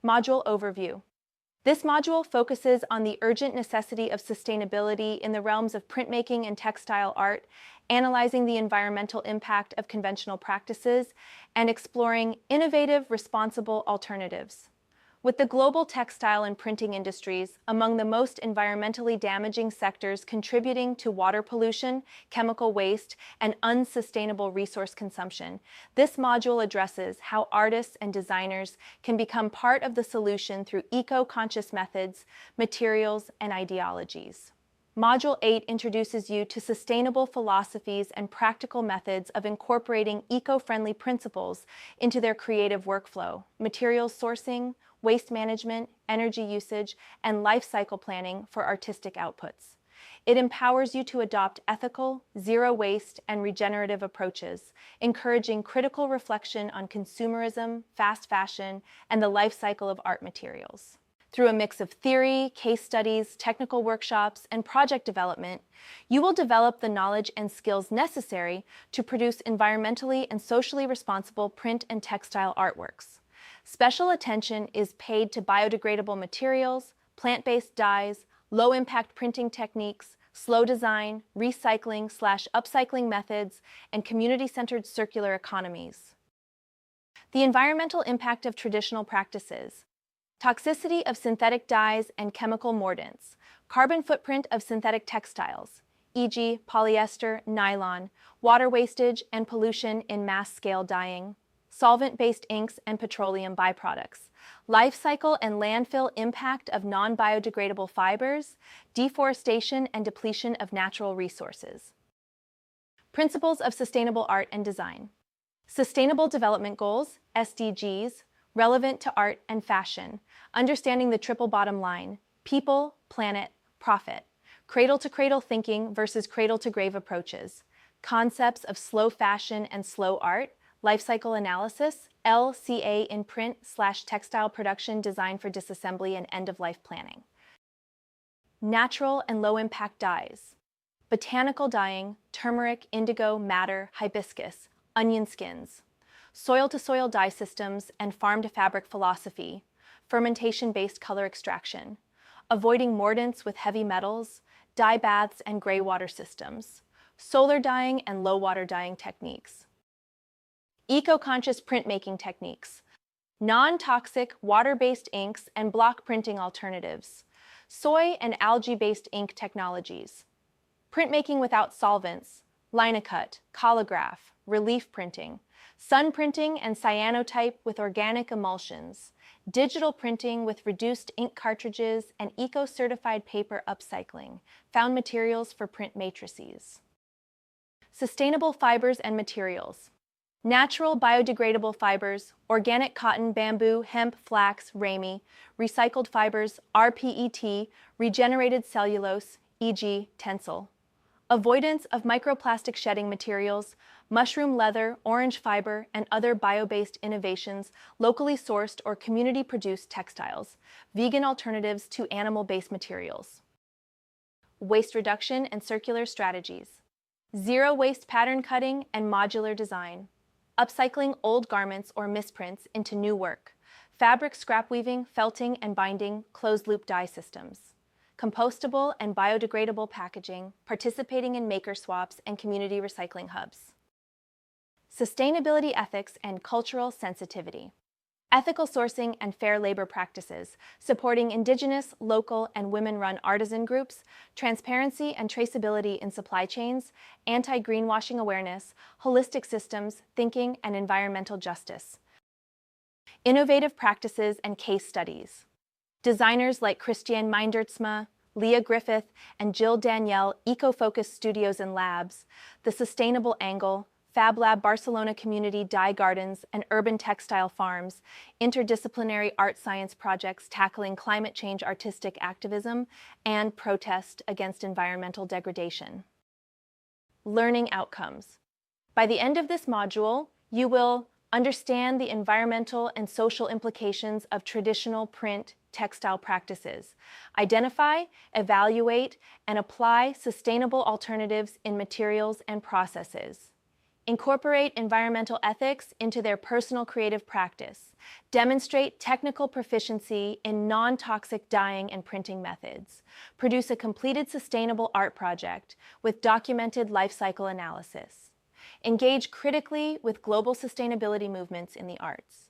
Module Overview. This module focuses on the urgent necessity of sustainability in the realms of printmaking and textile art, analyzing the environmental impact of conventional practices, and exploring innovative, responsible alternatives. With the global textile and printing industries among the most environmentally damaging sectors contributing to water pollution, chemical waste, and unsustainable resource consumption, this module addresses how artists and designers can become part of the solution through eco-conscious methods, materials, and ideologies. Module 8 introduces you to sustainable philosophies and practical methods of incorporating eco-friendly principles into their creative workflow, materials sourcing, waste management, energy usage, and life cycle planning for artistic outputs. It empowers you to adopt ethical, zero-waste, and regenerative approaches, encouraging critical reflection on consumerism, fast fashion, and the life cycle of art materials. Through a mix of theory, case studies, technical workshops, and project development, you will develop the knowledge and skills necessary to produce environmentally and socially responsible print and textile artworks. Special attention is paid to biodegradable materials, plant-based dyes, low-impact printing techniques, slow design, recycling/upcycling methods, and community-centered circular economies. The environmental impact of traditional practices. Toxicity of synthetic dyes and chemical mordants. Carbon footprint of synthetic textiles, e.g. polyester, nylon, water wastage and pollution in mass-scale dyeing, solvent-based inks and petroleum byproducts, life cycle and landfill impact of non-biodegradable fibers, deforestation and depletion of natural resources. Principles of sustainable art and design. Sustainable Development Goals, SDGs, relevant to art and fashion, understanding the triple bottom line, people, planet, profit, cradle-to-cradle thinking versus cradle-to-grave approaches, concepts of slow fashion and slow art, life cycle analysis, LCA in print/textile production designed for disassembly and end-of-life planning. Natural and low-impact dyes. Botanical dyeing, turmeric, indigo, madder, hibiscus, onion skins. Soil-to-soil dye systems and farm-to-fabric philosophy, fermentation-based color extraction. Avoiding mordants with heavy metals, dye baths and gray water systems. Solar dyeing and low-water dyeing techniques. Eco-conscious printmaking techniques, non-toxic water-based inks and block printing alternatives, soy and algae-based ink technologies, printmaking without solvents, linocut, collograph, relief printing, sun printing and cyanotype with organic emulsions, digital printing with reduced ink cartridges and eco-certified paper upcycling, found materials for print matrices. Sustainable fibers and materials. Natural biodegradable fibers, organic cotton, bamboo, hemp, flax, ramie, recycled fibers, rPET, regenerated cellulose, e.g. tencel. Avoidance of microplastic shedding materials, mushroom leather, orange fiber, and other bio-based innovations, locally sourced or community-produced textiles, vegan alternatives to animal-based materials. Waste reduction and circular strategies. Zero-waste pattern cutting and modular design. Upcycling old garments or misprints into new work, fabric scrap weaving, felting and binding, closed-loop dye systems, compostable and biodegradable packaging, participating in maker swaps and community recycling hubs. Sustainability ethics and cultural sensitivity. Ethical sourcing and fair labor practices, supporting indigenous, local, and women-run artisan groups, transparency and traceability in supply chains, anti-greenwashing awareness, holistic systems, thinking, and environmental justice. Innovative practices and case studies. Designers like Christiane Meindertsma, Leah Griffith, and Jill Danielle, eco-focused studios and labs, The Sustainable Angle, Fab Lab Barcelona Community Dye Gardens and Urban Textile Farms, interdisciplinary art science projects tackling climate change artistic activism and protest against environmental degradation. Learning outcomes. By the end of this module, you will understand the environmental and social implications of traditional print textile practices, identify, evaluate, and apply sustainable alternatives in materials and processes, Incorporate environmental ethics into their personal creative practice. Demonstrate technical proficiency in non-toxic dyeing and printing methods. Produce a completed sustainable art project with documented life cycle analysis. Engage critically with global sustainability movements in the arts.